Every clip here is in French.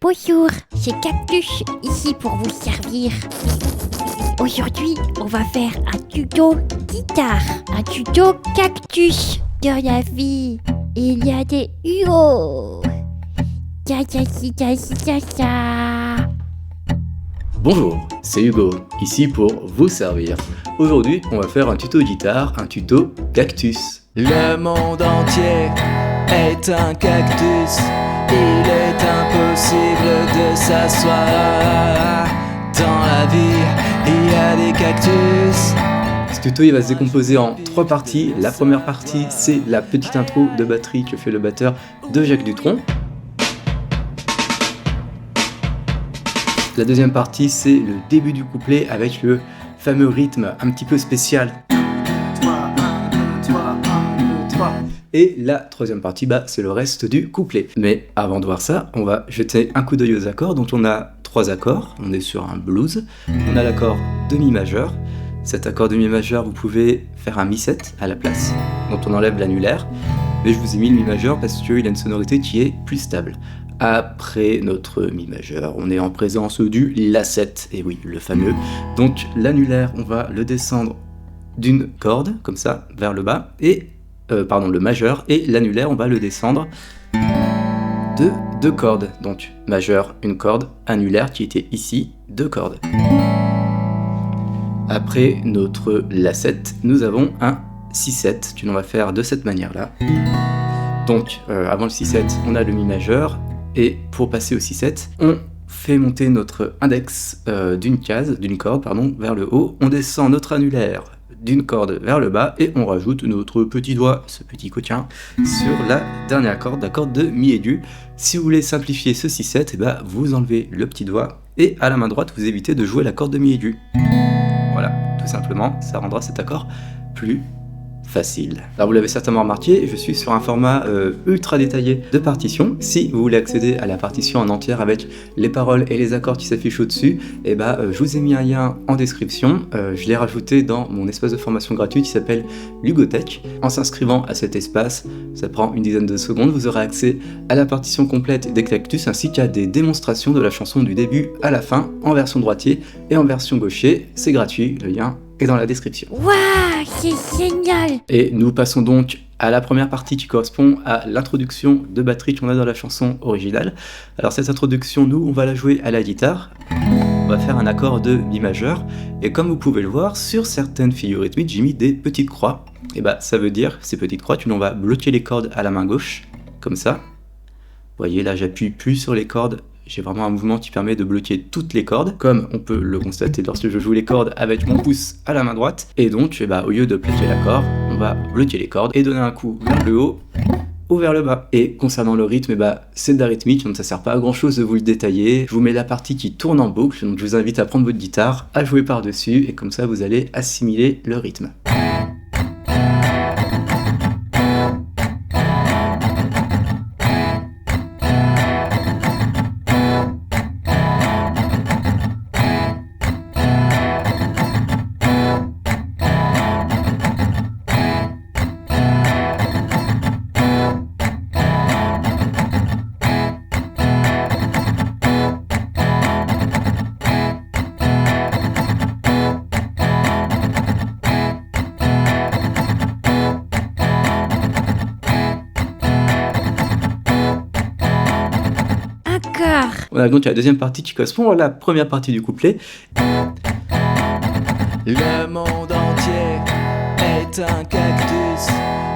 Bonjour, c'est Cactus, ici pour vous servir. Aujourd'hui, on va faire un tuto guitare, un tuto cactus. Dans la vie, il y a des héros. Ta ta ta ta ta ta. Bonjour, c'est Hugo, ici pour vous servir. Aujourd'hui, on va faire un tuto guitare, un tuto cactus. Le monde entier est un cactus. Il est impossible de s'asseoir. Dans la vie, il y a des cactus. Ce tuto il va se décomposer en 3 parties. La première partie, c'est la petite intro de batterie que fait le batteur de Jacques Dutronc. La deuxième partie, c'est le début du couplet avec le fameux rythme un petit peu spécial. Et la troisième partie, c'est le reste du couplet. Mais avant de voir ça, on va jeter un coup d'œil aux accords. Donc on a 3 accords, on est sur un blues. On a l'accord de mi majeur. Cet accord de mi majeur, vous pouvez faire un mi-7 à la place, dont on enlève l'annulaire. Mais je vous ai mis le mi majeur parce qu'il a une sonorité qui est plus stable. Après notre mi majeur, on est en présence du la7, et oui, le fameux. Donc l'annulaire, on va le descendre d'une corde, comme ça, vers le bas, et le majeur, et l'annulaire, on va le descendre de 2 cordes. Donc majeur, une corde, annulaire qui était ici, 2 cordes. Après notre la7, nous avons un 6-7, que l'on va faire de cette manière-là. Donc avant le 6-7, on a le mi majeur, et pour passer au 6-7, on fait monter notre index d'une corde, vers le haut, on descend notre annulaire d'une corde vers le bas, et on rajoute notre petit doigt, ce petit coquin, sur la dernière corde, la corde de mi aigu. Si vous voulez simplifier ce 6-7, vous enlevez le petit doigt, et à la main droite, vous évitez de jouer la corde de mi aigu. Voilà, tout simplement, ça rendra cet accord plus facile. Alors vous l'avez certainement remarqué, je suis sur un format ultra détaillé de partition. Si vous voulez accéder à la partition en entière avec les paroles et les accords qui s'affichent au-dessus, je vous ai mis un lien en description. Je l'ai rajouté dans mon espace de formation gratuit qui s'appelle Lugotech. En s'inscrivant à cet espace, ça prend une dizaine de secondes, vous aurez accès à la partition complète des cactus ainsi qu'à des démonstrations de la chanson du début à la fin en version droitier et en version gaucher. C'est gratuit, le lien est dans la description. Waouh, c'est génial! Et nous passons donc à la première partie qui correspond à l'introduction de batterie qu'on a dans la chanson originale. Alors cette introduction, nous, on va la jouer à la guitare. On va faire un accord de mi majeur. Et comme vous pouvez le voir, sur certaines figures rythmiques, j'ai mis des petites croix. Et ça veut dire, ces petites croix, on va bloquer les cordes à la main gauche, comme ça. Vous voyez, là, j'appuie plus sur les cordes. J'ai vraiment un mouvement qui permet de bloquer toutes les cordes, comme on peut le constater lorsque je joue les cordes avec mon pouce à la main droite. Et donc, au lieu de plaquer l'accord, on va bloquer les cordes et donner un coup vers le haut ou vers le bas. Et concernant le rythme, c'est de la rythmique, donc ça sert pas à grand chose de vous le détailler. Je vous mets la partie qui tourne en boucle, donc je vous invite à prendre votre guitare, à jouer par-dessus, et comme ça vous allez assimiler le rythme. On a donc la deuxième partie qui correspond à la première partie du couplet. Le monde entier est un cactus.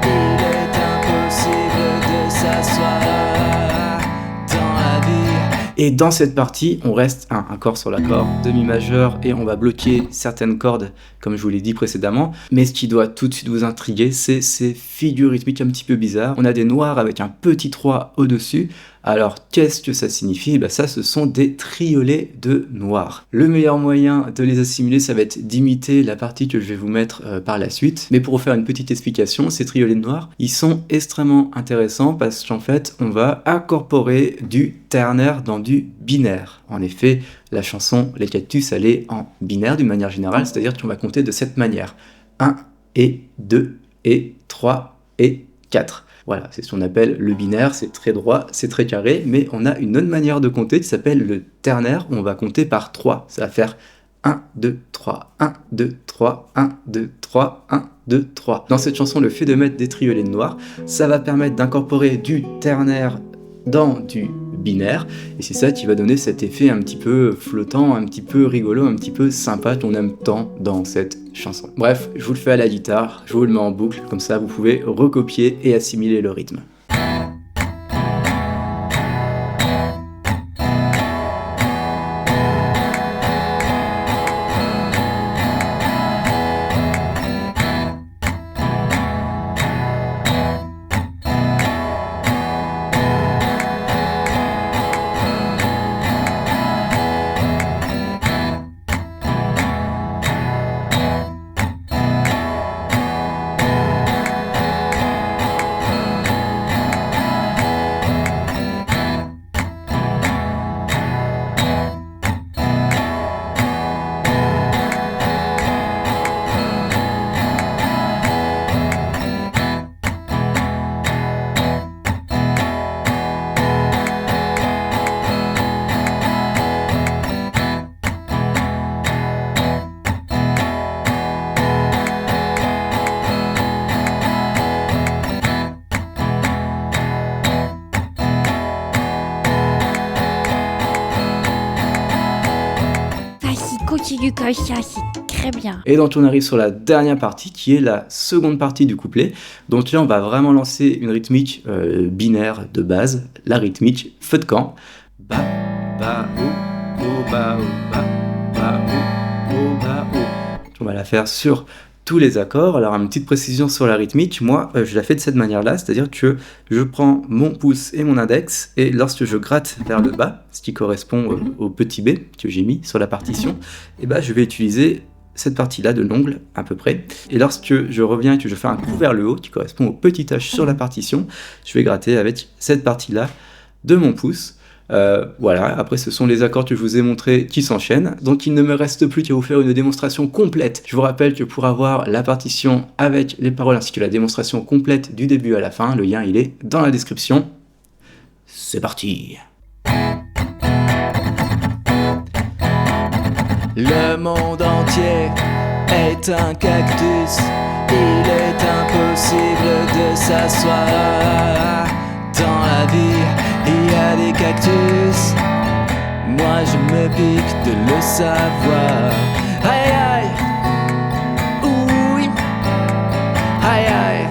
Il est impossible de s'asseoir. Dans la vie. Et dans cette partie, on reste un accord sur l'accord de mi majeur et on va bloquer certaines cordes, comme je vous l'ai dit précédemment. Mais ce qui doit tout de suite vous intriguer, c'est ces figures rythmiques un petit peu bizarres. On a des noirs avec un petit 3 au-dessus. Alors, qu'est-ce que ça signifie ? Ça, ce sont des triolets de noir. Le meilleur moyen de les assimiler, ça va être d'imiter la partie que je vais vous mettre par la suite. Mais pour vous faire une petite explication, ces triolets de noir, ils sont extrêmement intéressants parce qu'en fait, on va incorporer du ternaire dans du binaire. En effet, la chanson Les Cactus, elle est en binaire d'une manière générale, c'est-à-dire qu'on va compter de cette manière. 1 et 2 et 3 et 4. Voilà, c'est ce qu'on appelle le binaire, c'est très droit, c'est très carré, mais on a une autre manière de compter qui s'appelle le ternaire, où on va compter par 3. Ça va faire 1, 2, 3, 1, 2, 3, 1, 2, 3, 1, 2, 3. Dans cette chanson, le fait de mettre des triolets noirs, ça va permettre d'incorporer du ternaire dans du binaire, et c'est ça qui va donner cet effet un petit peu flottant, un petit peu rigolo, un petit peu sympa qu'on aime tant dans cette chanson. Bref, je vous le fais à la guitare, je vous le mets en boucle, comme ça vous pouvez recopier et assimiler le rythme. Continue comme ça, c'est très bien. Et donc on arrive sur la dernière partie qui est la seconde partie du couplet. Donc là on va vraiment lancer une rythmique binaire de base, la rythmique feu de camp. Ba, ba, ou, ba, ou, ba, ou, ba, ou. On va la faire sur tous les accords. Alors une petite précision sur la rythmique, moi je la fais de cette manière-là, c'est-à-dire que je prends mon pouce et mon index et lorsque je gratte vers le bas, ce qui correspond au petit b que j'ai mis sur la partition, et ben je vais utiliser cette partie-là de l'ongle à peu près. Et lorsque je reviens et que je fais un coup vers le haut qui correspond au petit h sur la partition, je vais gratter avec cette partie-là de mon pouce. Voilà, après ce sont les accords que je vous ai montrés qui s'enchaînent, donc il ne me reste plus qu'à vous faire une démonstration complète. Je vous rappelle que pour avoir la partition avec les paroles ainsi que la démonstration complète du début à la fin, le lien il est dans la description. C'est parti. Le monde entier est un cactus, il est impossible de s'asseoir. Dans la vie, il y a des cactus, moi je me pique de le savoir. Aïe aïe, oui, aïe aïe.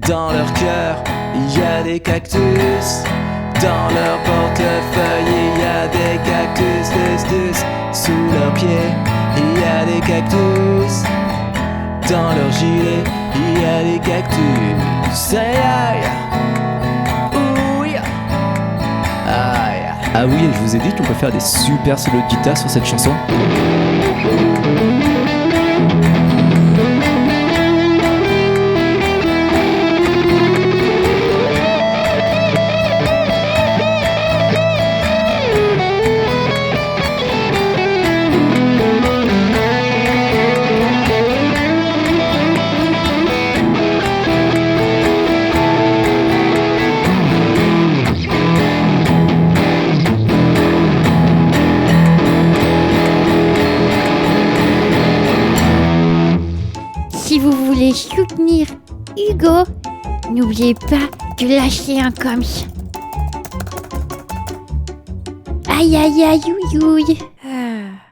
Dans leur cœur, il y a des cactus, dans leur portefeuille, il y a des cactus, sous leurs pieds, il y a des cactus, dans leur gilet, il y a des cactus. Aïe aïe, ouïe, aïe. Ah oui, et je vous ai dit qu'on peut faire des super solos de guitare sur cette chanson. Si vous voulez soutenir Hugo, n'oubliez pas de lâcher un comme ça. Aïe aïe aïe ouïe ouïe.